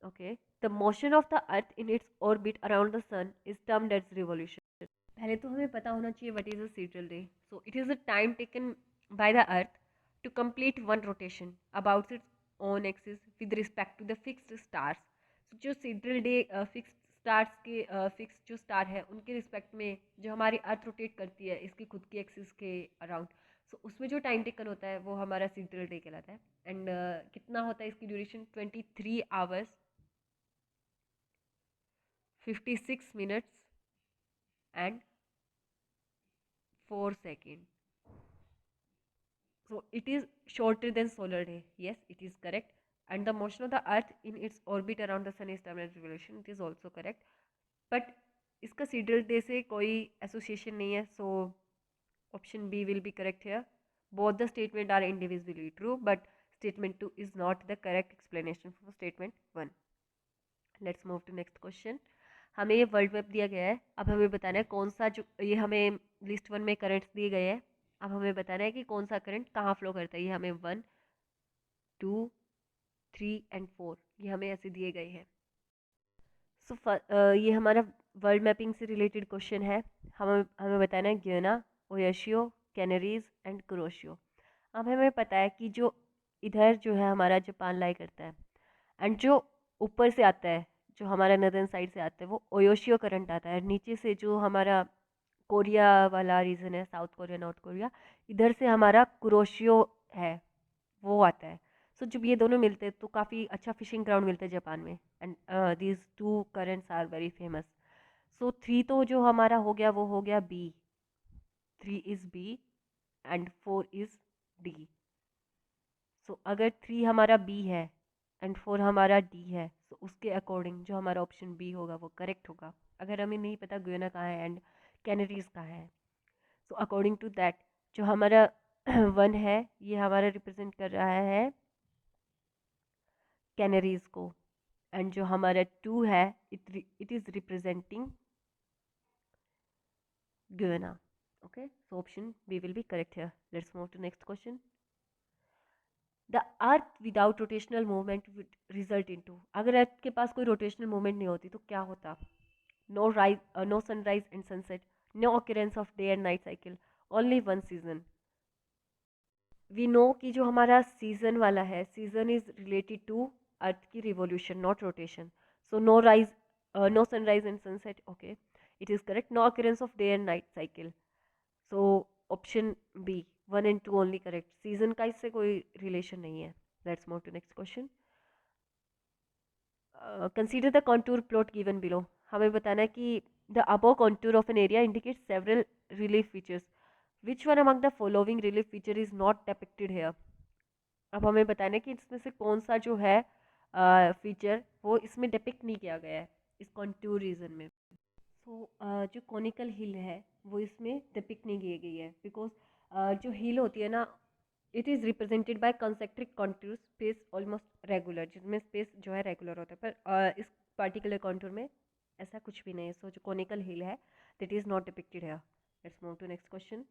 Okay. The motion of the earth in its orbit around the sun is termed as revolution. पहले तो हमें पता होना चाहिए what is a sidereal day. So it is a time taken by the earth to complete one rotation about its own axis with respect to the fixed stars. So जो sidereal day fixed stars के fixed जो star है उनके रिस्पेक्ट में जो हमारी अर्थ रोटेट करती है इसकी खुद की एक्सिस के अराउंड, सो उसमें जो टाइम टेकन होता है वो हमारा sidereal डे कहलाता है. एंड कितना होता है इसकी duration 23 hours 56 minutes and 4 second. So it is shorter than solar day. Yes, it is correct. And the motion of the earth in its orbit around the sun is termed as revolution. It is also correct. But इसका sidereal day से कोई association नहीं है. So option B will be correct here. Both the statement are indivisibly true, but statement 2 is not the correct explanation for statement 1. Let's move to next question. हमें ये वर्ल्ड मैप दिया गया है. अब हमें बताना है कौन सा जो ये हमें लिस्ट 1 में करंट्स दिए गए हैं. अब हमें बताना है कि कौन सा करंट कहाँ फ्लो करता है. ये हमें 1, 2, 3 एंड 4 ये हमें ऐसे दिए गए हैं. सो ये हमारा वर्ल्ड मैपिंग से रिलेटेड क्वेश्चन है. हमें हमें बताना है गियाना, ओयोशियो, कैनरीज एंड कुरोशियो. अब हमें पता है कि जो इधर जो है हमारा जापान लाई करता है एंड जो ऊपर से आता है जो हमारा नदर्न साइड से आता है वो ओयोशियो करंट आता है. नीचे से जो हमारा कोरिया वाला रीजन है, साउथ कोरिया नॉर्थ कोरिया, इधर से हमारा कुरोशियो है वो आता है. सो जब ये दोनों मिलते हैं तो काफ़ी अच्छा फिशिंग ग्राउंड मिलता है जापान में. And these two currents are very famous. So 3 तो जो हमारा हो गया वो हो गया B. 3 is B and 4 is D. So अगर 3 हमारा बी है एंड 4 हमारा डी है तो उसके अकॉर्डिंग जो हमारा ऑप्शन बी होगा वो करेक्ट होगा. अगर हमें नहीं पता गुयाना कहाँ है एंड कैनरीज कहाँ है, सो अकॉर्डिंग टू दैट जो हमारा 1 है ये हमारा रिप्रेजेंट कर रहा है कैनरीज को एंड जो हमारा 2 है it is representing Guyana. Okay, so option B will be correct here. Let's move to next question. The earth without rotational movement would result into, अगर अर्थ के पास कोई रोटेशनल मूवमेंट नहीं होती तो क्या होता? No rise, no sunrise and sunset, no occurrence of day and night cycle, only one season. We know कि जो हमारा सीजन वाला है season is related to earth की revolution not rotation. So no rise, no sunrise and sunset. Okay, it is correct. No occurrence of day and night cycle. So option B 1 and 2 only correct. Season का इससे कोई रिलेशन नहीं है. Let's move to next question. Consider the contour plot given below. हमें बताना है कि the above contour of an area indicate several relief features. Which one among the following relief feature is not depicted here. अब हमें बताना है कि इसमें से कौन सा जो है फीचर वो इसमें डिपिक्ट नहीं किया गया है इस कॉन्टूर रीजन में. सो जो कॉनिकल हिल है वो इसमें डिपिक्ट नहीं की गई है बिकॉज जो हिल होती है ना it is represented by concentric contour space almost regular, जिसमें स्पेस जो है रेगुलर होता है. पर इस पर्टिकुलर कॉन्टूर में ऐसा कुछ भी नहीं है. सो जो कॉनिकल हिल है दैट इज़ नॉट डिपिक्टेड है. Let's move to next question.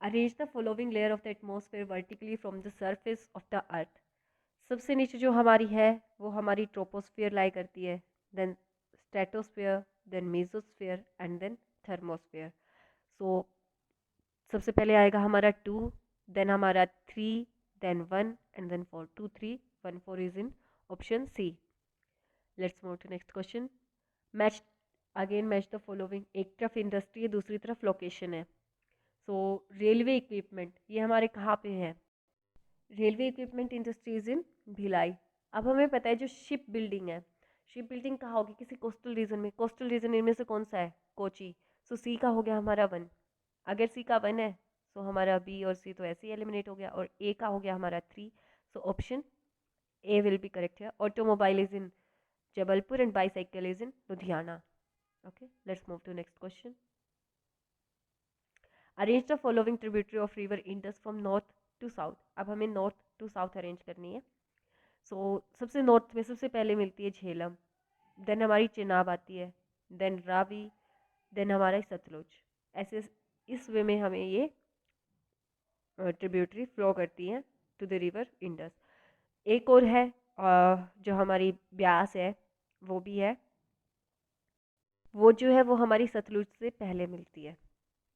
Arrange the following layer of the atmosphere vertically from the surface of the earth. सबसे नीचे जो हमारी है वो हमारी ट्रोपोस्फियर लाई करती है, then stratosphere, then mesosphere and then thermosphere. So सबसे पहले आएगा हमारा 2, देन हमारा 3, then 1 and then 4. 2, 3, 1, 4 is in option C. Let's move to next question. Match again match the following. एक तरफ इंडस्ट्री है दूसरी तरफ लोकेशन है. सो रेलवे इक्विपमेंट ये हमारे कहाँ पे है? रेलवे इक्विपमेंट इंडस्ट्रीज इन भिलाई. अब हमें पता है जो शिप बिल्डिंग है, शिप बिल्डिंग कहाँ होगी? किसी कोस्टल रीजन में. कोस्टल रीजन इनमें से कौन सा है? कोची. सो सी का हो गया हमारा 1. अगर सी का 1 है सो हमारा बी और सी तो ऐसे ही एलिमिनेट हो गया. और ए का हो गया हमारा 3. So option A will be correct है. Automobile is in Jabalpur and bicycle is in Ludhiana. Okay, let's move to next question. Arrange the following tributary of river Indus from north to south. अब हमें नॉर्थ टू साउथ अरेंज करनी है. सबसे नॉर्थ में सबसे पहले मिलती है झेलम, देन हमारी चिनाब आती है, देन रावी, देन हमारा सतलुज। ऐसे इस वे में हमें ये ट्रिब्यूटरी फ्लो करती हैं टू द रिवर इंडस। एक और है जो हमारी ब्यास है, वो भी है, वो जो है वो हमारी सतलुज से पहले मिलती है।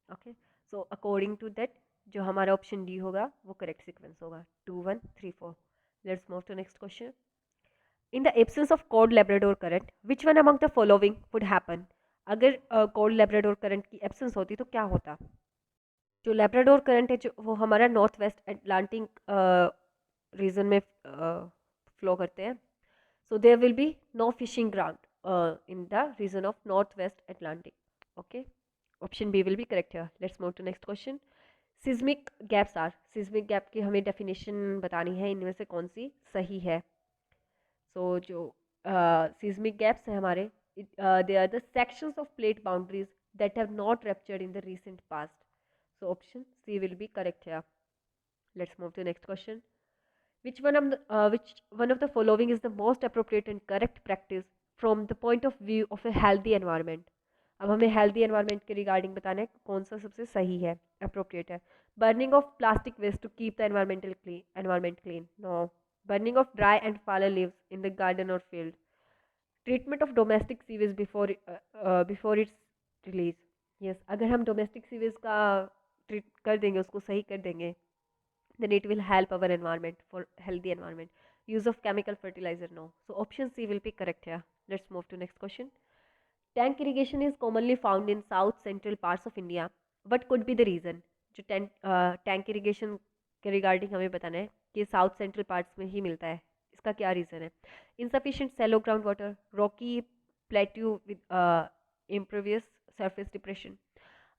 Okay, so according to that जो हमारा ऑप्शन डी होगा वो करेक्ट सीक्वेंस होगा, 2 1 3 4। Let's move to next question. In the absence of cold Labrador current which one among the following would happen? अगर कोल्ड लेब्राडोर करंट की एब्सेंस होती तो क्या होता? जो लेब्राडोर करंट है जो वो हमारा नॉर्थ वेस्ट अटलांटिक रीजन में फ्लो करते हैं। So there will be no fishing ground in the region of north west Atlantic. Okay, option B will be correct है। Let's move to next question. Seismic gaps are, seismic gap की हमें डेफिनेशन बतानी है, इनमें से कौन सी सही है? जो seismic gaps है हमारे, they are the sections of plate boundaries that have not ruptured in the recent past. So option C will be correct here. Let's move to the next question. Which one of the following is the most appropriate and correct practice from the point of view of a healthy environment? अब हमें healthy environment के regarding बताना है कौन सा सबसे सही है, appropriate है। Burning of plastic waste to keep the environment clean. No. Burning of dry and fallen leaves in the garden or field. Treatment of domestic sewage before its release. Yes, अगर हम domestic sewage का treat कर देंगे, उसको सही कर देंगे, then it will help our environment for healthy environment. Use of chemical fertilizer, no. So option C will be correct here. Let's move to next question. Tank irrigation is commonly found in south central parts of India. What could be the reason? जो टैंक इरिगेशन के रिगार्डिंग हमें बताना है कि साउथ सेंट्रल पार्ट्स में ही मिलता है, इसका क्या रीज़न है? Insufficient shallow ground water, rocky plateau with impervious surface depression,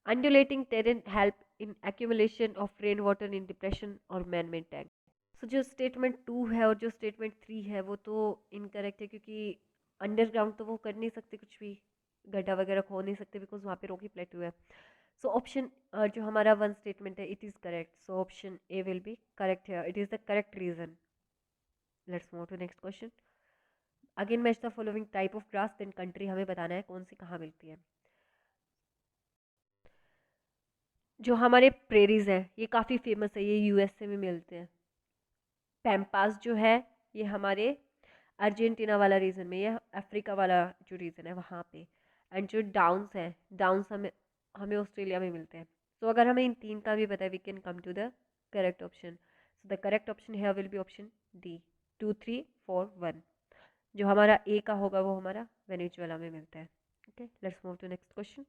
undulating terrain help in accumulation of rain water in depression or man-made tank. जो स्टेटमेंट 2 है और जो स्टेटमेंट 3 है वो तो इनकरेक्ट है, क्योंकि अंडरग्राउंड तो वो कर नहीं सकते कुछ भी, गड्ढा वगैरह खो नहीं सकते, बिकॉज वहाँ पे रॉकी प्लेट्यू है। सो ऑप्शन जो हमारा वन स्टेटमेंट है it is correct, so option A will be correct है, it is the correct reason. Let's move to next question. Again match the following type of grass then country, हमें बताना है कौन सी कहाँ मिलती है। जो हमारे प्रेरीज हैं ये काफ़ी फेमस है, ये यूएसए में मिलते हैं। पैम्पास जो है ये हमारे अर्जेंटीना वाला रीजन में, ये अफ्रीका वाला जो रीजन है वहाँ पे। एंड जो डाउन्स है, डाउन्स हमें हमें ऑस्ट्रेलिया में मिलते हैं। सो अगर हमें इन तीन का भी पता है we can come to the correct option. So the correct option here will be option D, 2 3 4 1। जो हमारा ए का होगा वो हमारा वेनेजुएला में मिलता है। Okay, let's move to next question.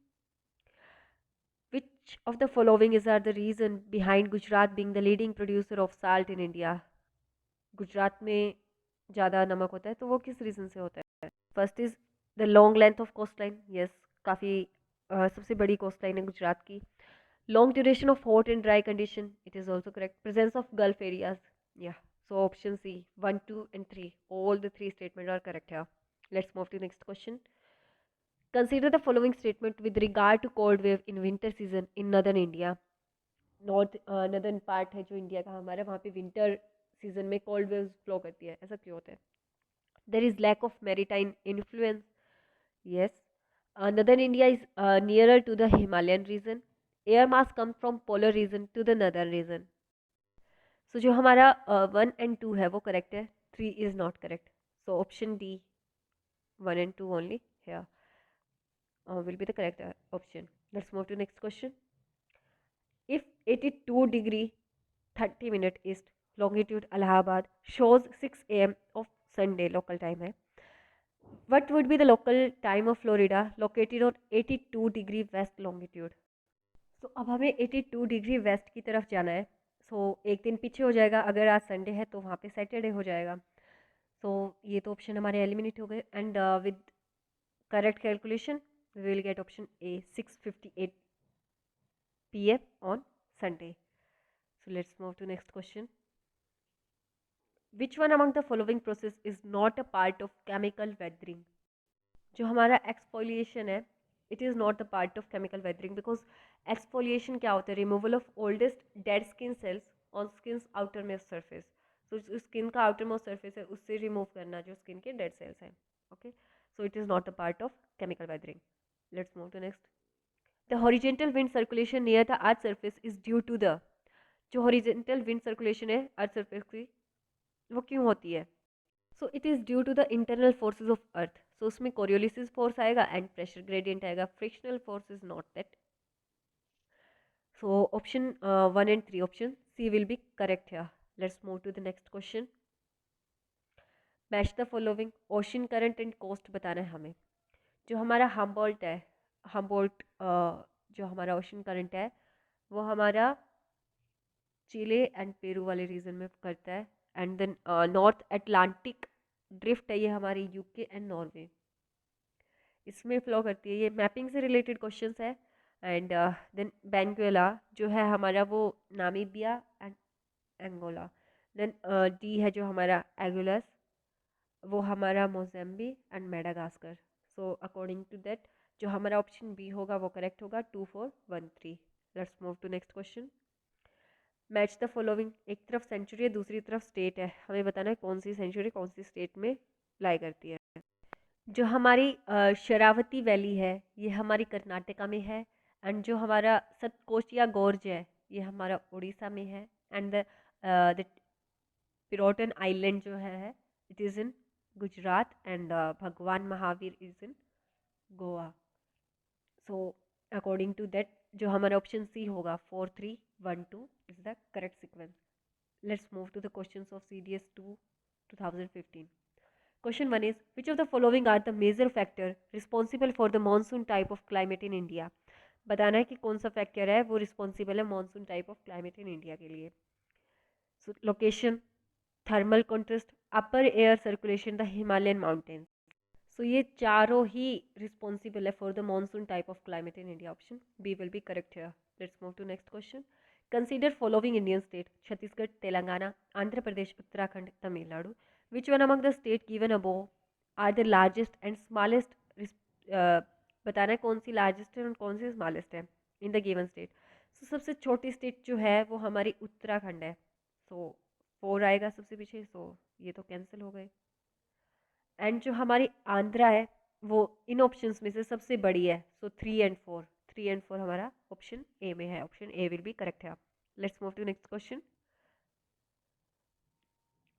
Which of the following is are the reason behind Gujarat being the leading producer of salt in India? Gujarat में ज़्यादा नमक होता है, तो वो किस रीज़न से होता है? First is the long length of coast line, yes, काफ़ी सबसे बड़ी कोस्ट लाइन है गुजरात की। Long duration of hot and dry condition, it is also correct. Presence of gulf areas, yeah. So option C 1 2 and 3, all the 3 statement are correct है। Let's move to next question. Consider the following statement with regard to cold wave in winter season in northern India. Northern part है जो इंडिया का हमारा, वहाँ पे विंटर सीजन में कोल्ड वेव्स फ्लो करती है, ऐसा क्यों होता है? There is lack of maritime influence, yes. Northern India is nearer to the Himalayan region. Air mass come from polar region to the northern region. So जो हमारा 1 and 2 है वो करेक्ट है, 3 is not correct. So option D 1 and 2 only here will be the correct option. Let's move to next question. If 82 degree 30 minute east longitude Allahabad shows 6 a.m. of Sunday local time है, what would be the local time of Florida located on 82 degree west longitude? So अब हमें 82 डिग्री वेस्ट की तरफ जाना है। एक दिन पीछे हो जाएगा, अगर आज संडे है तो वहाँ पे सैटरडे हो जाएगा। ये तो ऑप्शन हमारे एलिमिनेट हो गए, and with correct calculation we will get option A, 6:58 p.m. on Sunday. So let's move to next question. Which one among the following process is not a part of chemical weathering? जो हमारा exfoliation है, it is not the part of chemical weathering, because exfoliation क्या होता है? Removal of oldest dead skin cells on skin's outermost surface. तो जो स्किन का आउटर मोस्ट सरफेस है उससे रिमूव करना जो स्किन के डेड सेल्स हैं. Okay, so it is not a part of chemical weathering. Let's move to next. The horizontal wind circulation near the earth surface is due to the, जो हॉरिजेंटल विंड सर्कुलेशन है अर्थ सरफेस की वो क्यों होती है? So it is due to the internal forces of earth. So उसमें कोरियोलिसिस फोर्स आएगा एंड प्रेशर ग्रेडियंट आएगा. Frictional force is not that. So option 1 and 3, option C will be correct here. Let's move to the next question. Match the following. Ocean current and coast बताना है हमें. जो हमारा हम्बोल्ट है, हम्बोल्ट जो हमारा ओशन करंट है वो हमारा चिले एंड पेरू वाले रीजन में करता है. And then north Atlantic drift है ये हमारी यूके एंड नॉर्वे इसमें फ्लो करती है. ये मैपिंग से रिलेटेड क्वेश्चंस है. एंड देन बेंगुएला जो है हमारा वो Namibia and Angola. Then D है जो हमारा एगुलस वो हमारा Mozambique and Madagascar. So according to that जो हमारा ऑप्शन बी होगा वो करेक्ट होगा. 2 4 1 3. Let's move to next question. Match the following. एक तरफ सेंचुरी है दूसरी तरफ स्टेट है. हमें बताना है कौन सी सेंचुरी कौन सी स्टेट में लाई करती है. जो हमारी शरावती वैली है ये हमारी कर्नाटका में है. एंड जो हमारा सतकोशिया गोर्ज है ये हमारा उड़ीसा में है. एंड द पिरोटन आइलैंड जो है it is in Gujarat. And Bhagwan Mahavir is in Goa. So according to that जो हमारा ऑप्शन सी होगा 4 3 1 2 is the correct sequence. Let's move to the questions of CDS 2 2015. Question 1 is, which of the following are the major factor responsible for the monsoon type of climate in India? बताना है कि कौन सा फैक्टर है वो रिस्पॉन्सिबल है monsoon type of climate in India के लिए. So location, thermal contrast, upper air circulation, the Himalayan mountains. So ये चारों ही रिस्पॉन्सिबल है for the monsoon type of climate in India. Option B will be correct here. Let's move to next question. Consider following Indian state. Chhattisgarh, Telangana, Andhra Pradesh, Uttarakhand, Tamil Nadu. Which one among the state given above are the largest and smallest? बताना है कौन सी लार्जेस्ट है और कौन सी स्मॉलेस्ट है इन द गिवन स्टेट. सो सबसे छोटी स्टेट जो है वो हमारी उत्तराखंड है. सो 4 आएगा सबसे पीछे. सो ये तो कैंसिल हो गए. एंड जो हमारी आंध्रा है वो इन ऑप्शंस में से सबसे बड़ी है. सो 3 and 4 हमारा ऑप्शन ए में है. Option A will be correct है. Let's move to next question.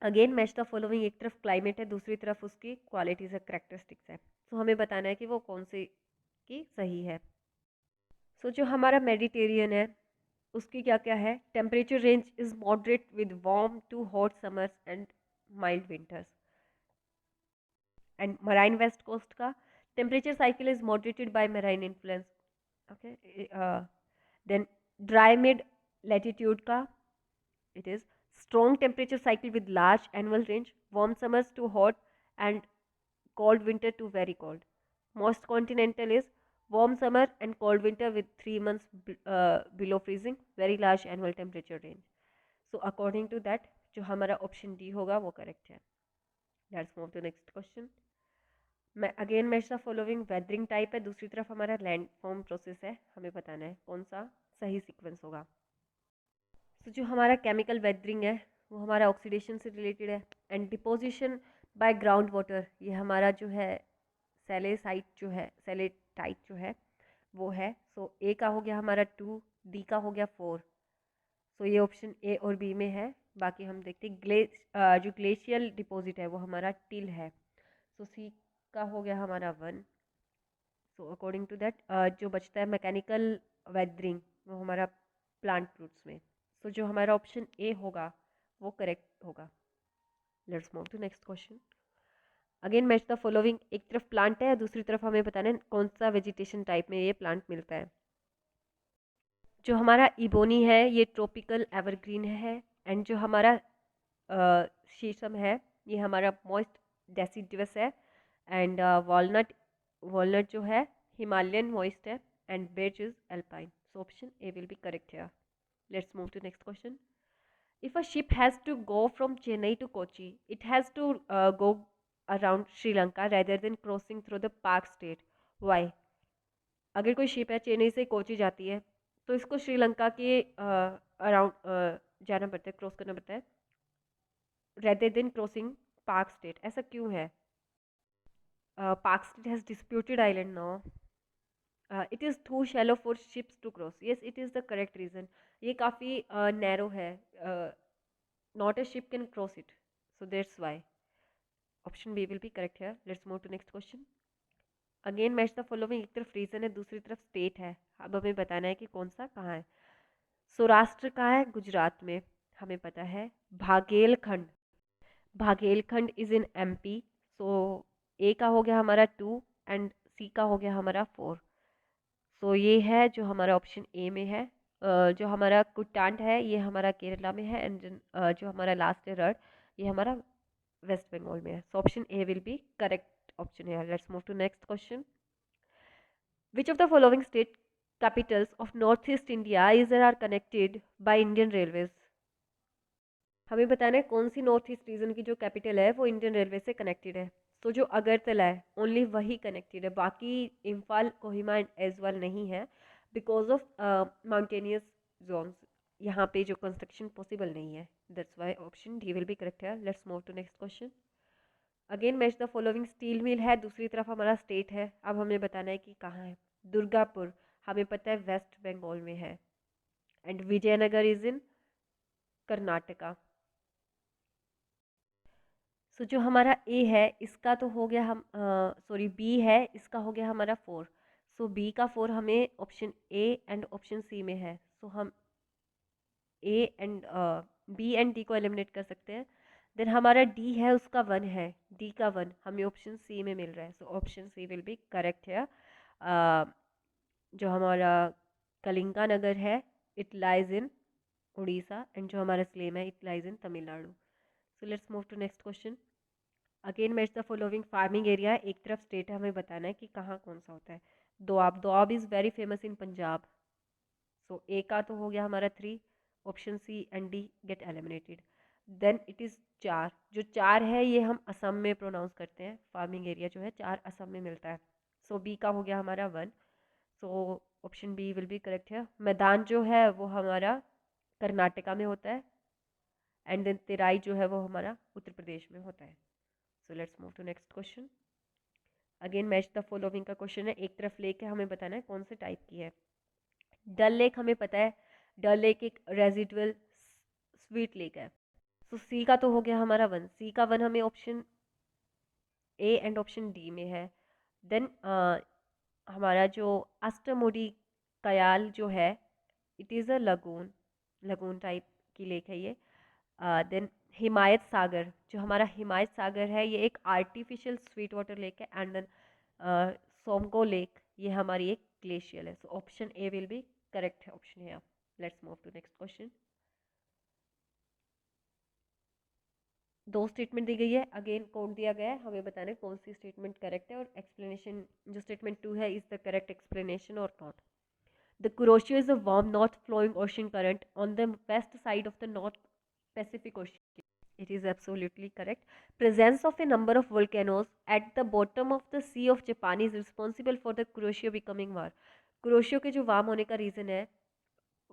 Again match the following. एक तरफ क्लाइमेट है दूसरी तरफ उसकी क्वालिटीज है करेक्टरिस्टिक्स है. तो हमें बताना है कि वो कौन से की सही है. सो जो हमारा मेडिटेरियन है उसकी क्या क्या है. Temperature range is moderate with warm to hot summers and mild winters. And marine west coast का temperature cycle is moderated by marine influence. Okay. Then dry mid latitude का it is strong temperature cycle with large annual range, warm summers to hot and cold winter to very cold. Most continental is warm summer and cold winter with 3 months below freezing, very large annual temperature range. So according to that जो हमारा ऑप्शन डी होगा वो करेक्ट है. Let's move to next question. Again match the following. Weathering type है दूसरी तरफ हमारा लैंड फॉर्म प्रोसेस है. हमें बताना है कौन सा सही सीक्वेंस होगा. तो जो हमारा केमिकल वेदरिंग है वो हमारा ऑक्सीडेशन से रिलेटेड है. And deposition by ground water ये हमारा जो है सेलेसाइट जो है सेलेटाइट जो है वो है. सो ए का हो गया हमारा 2, डी का हो गया 4. सो ये ऑप्शन ए और बी में है. बाकी हम देखते हैं जो ग्लेशियल डिपॉजिट है वो हमारा टिल है. सो सी का हो गया हमारा 1. सो अकॉर्डिंग टू दैट जो बचता है मैकेनिकल वेदरिंग वो हमारा प्लांट रूट्स में. सो जो हमारा ऑप्शन ए होगा वो करेक्ट होगा. Let's move to next question. Again match the following. एक तरफ प्लांट है दूसरी तरफ हमें बताना है कौन सा वेजिटेशन टाइप में ये प्लांट मिलता है. जो हमारा इबोनी है ये ट्रॉपिकल एवरग्रीन है. एंड जो हमारा शीशम है ये हमारा मॉइस्ट डेसिडुअस है. एंड वॉलनट वॉलनट जो है हिमालयन मॉइस्ट है. एंड बेच is alpine. So option A will be correct here. Let's move to next question. If a ship has to go from Chennai to Kochi, it has to go around Sri Lanka rather than crossing through the Pak state. Why? अगर कोई शिप है चेन्नई से कोची जाती है तो इसको श्रीलंका के अराउंड जाना पड़ता है क्रॉस करना पड़ता है. rather than crossing Park State. ऐसा क्यों है? Park State has disputed island now. It is too shallow for ships to cross. Yes, it is the correct reason. ये काफ़ी narrow है. Not a ship can cross it. So that's why. Option B will be correct here. Let's move to next question. Again match the following, एक तरफ रीजन है दूसरी तरफ स्टेट है, अब हमें बताना है कि कौन सा कहाँ है। सौराष्ट्र कहाँ है? गुजरात में, हमें पता है। भागेलखंड, भागेलखंड is in MP. So A का हो गया हमारा 2 एंड सी का हो गया हमारा 4। सो ये है जो हमारा ऑप्शन ए में है। जो हमारा कुट्टांड है ये हमारा केरला में है, एंड जो हमारा लास्ट है रड, ये हमारा वेस्ट बंगाल में है। So option A will be correct option है। Let's move to next question. Which of the following state capitals of Northeast India is are connected by Indian Railways? हमें बताना है कौन सी नॉर्थ ईस्ट रीजन की जो कैपिटल है वो इंडियन रेलवे से कनेक्टेड है। तो जो अगरतला है ओनली वही कनेक्टेड है, बाकी इम्फाल, कोहिमा एंड एजवाल नहीं है, बिकॉज ऑफ माउंटेनियस जोन्स। यहाँ पे जो कंस्ट्रक्शन पॉसिबल नहीं है, that's why option D will be correct है। Let's move to next question. Again match the following, steel mill है, दूसरी तरफ हमारा स्टेट है, अब हमें बताना है कि कहाँ है। दुर्गापुर हमें पता है वेस्ट बंगाल में है, and Vijayanagar is in Karnataka. So जो हमारा ए है इसका तो हो गया, हम सॉरी बी है, इसका हो गया हमारा 4। सो बी का 4 हमें option A and option C में है। सो हम A and B and D को एलिमिनेट कर सकते हैं। देन हमारा डी है उसका 1 है, डी का 1 हमें ऑप्शन सी में मिल रहा है। So option C will be correct है। जो हमारा कलिंगा नगर है it lies in Orissa, and जो हमारा स्लेम है it lies in Tamil Nadu. So let's move to next question. Again match the following, farming area, एक तरफ स्टेट है, हमें बताना है कि कहाँ कौन सा होता है। Doab, doab is very famous in Punjab. So A का तो हो गया हमारा 3, option C and D get eliminated. Then it is 4, जो 4 है ये हम असम में प्रोनाउंस करते हैं। फार्मिंग एरिया जो है 4 असम में मिलता है। सो बी का हो गया हमारा 1। So option B will be correct है। मैदान जो है वो हमारा कर्नाटका में होता है, एंड देन तेराई जो है वो हमारा उत्तर प्रदेश में होता है। So let's move to next question. Again match the following का क्वेश्चन है, एक तरफ लेक है, हमें बताना है कौन से टाइप की है। डल लेक हमें पता है, डल लेक एक रेजिडुअल स्वीट लेक है। सो सी का तो हो गया हमारा 1, सी का 1 हमें option A and option D में है। देन हमारा जो अष्टमुडी कयाल जो है it is a lagoon, lagoon type की लेक है ये। देन हिमायत सागर, जो हमारा हिमायत सागर है ये एक आर्टिफिशियल स्वीट वाटर लेक है, एंड देन सोमगो लेक ये हमारी एक ग्लेशियल है। So option A will be correct है ऑप्शन है। Let's move to next question. 2 statement दी गई है, अगेन कोड दिया गया है, हमें बताना है कौन सी स्टेटमेंट करेक्ट है, और एक्सप्लेनेशन जो स्टेटमेंट 2 है इज द करेक्ट एक्सप्लेनेशन और not. The Kuroshio is a warm, north-flowing ocean current on the west side of the North Pacific Ocean. It is absolutely correct. Presence of a number of volcanoes at the bottom of the Sea of Japan is responsible for the Kuroshio becoming warm. Kuroshio के जो वार्म होने का रीज़न है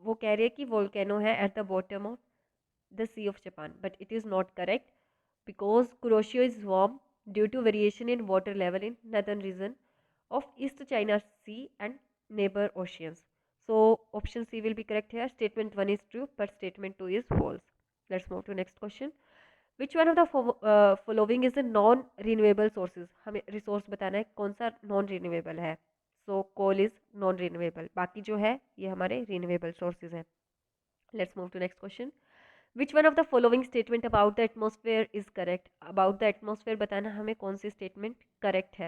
वो कह रही है कि वोल्केनो है at the bottom of the sea of Japan, but it is not correct because Kuroshio is warm due to variation in water level in northern region of East China Sea and neighbor oceans. So option C will be correct here. Statement 1 is true, but statement 2 is false. Let's move to next question. Which one of the following is a non-renewable sources? हमें resource बताना है कौन सा non-renewable है. So coal is non-renewable. बाकी जो है ये हमारे renewable sources हैं. Let's move to next question. Which one of the following statement about the atmosphere is correct? About the atmosphere बताना हमें कौन सी statement correct है.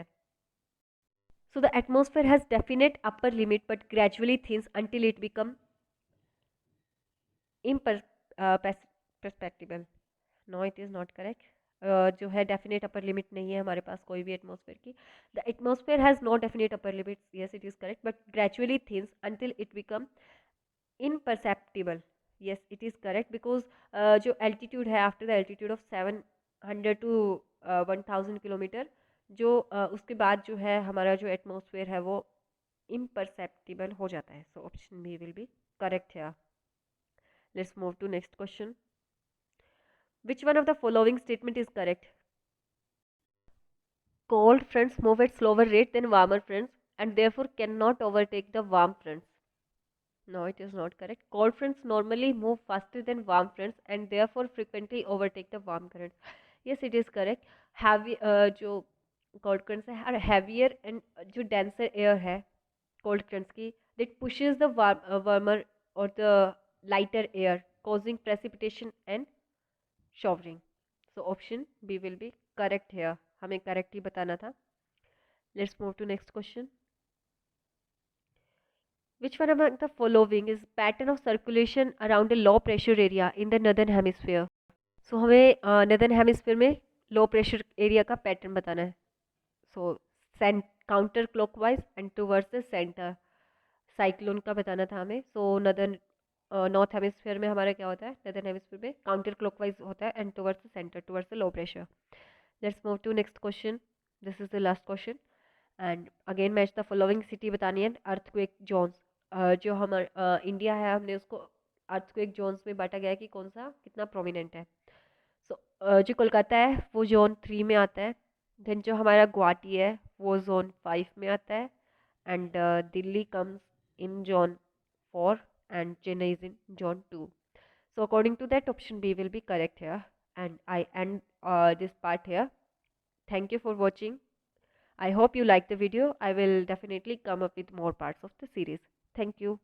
So the atmosphere has definite upper limit but gradually thins until it become imperceptible. No, it is not correct. जो है डेफिनेट अपर लिमिट नहीं है हमारे पास कोई भी एटमॉस्फेयर की. The atmosphere has no definite upper limit, yes it is correct, but gradually thins until it become imperceptible. yes it is correct because जो altitude है after the altitude of 700 to 1000 kilometre जो उसके बाद जो है हमारा जो एटमॉस्फेयर है वो imperceptible हो जाता है. so option B will be correct here. Let's move to next question. Which one of the following statement is correct? Cold fronts move at slower rate than warmer fronts and therefore cannot overtake the warm fronts. No, it is not correct. Cold fronts normally move faster than warm fronts and therefore frequently overtake the warm currents. Yes, it is correct. Heavy जो cold currents है are heavier and जो denser air है cold currents की that pushes the warmer or the lighter air causing precipitation and showering. So option B will be correct here. हमें correct ही बताना था. Let's move to next question. Which one among the following is pattern of circulation around a low pressure area in the northern hemisphere? So हमें northern hemisphere में low pressure area का pattern बताना है. So counter clockwise and towards the center. Cyclone का बताना था हमें. So northern नॉर्थ हेमिस्फीयर में हमारा क्या होता है? नदर्न हेमिस्फीयर में काउंटर क्लॉकवाइज होता है and towards the centre, towards the low pressure. Let's move to next question. This is the last question and again match the following city बतानी है. अर्थक्वेक जोन्स जो हमारा इंडिया है हमने उसको अर्थक्वेक जोन्स में बांटा गया है कि कौन सा कितना प्रोमिनेंट है. सो जो कोलकाता है वो जोन 3 में आता है. देन जो हमारा गुवाहाटी है वो जोन 5 में आता है and Delhi comes in zone 4 and Chennai is in zone 2. So according to that, option B will be correct here. And I end this part here. Thank you for watching. I hope you like the video. I will definitely come up with more parts of the series. Thank you.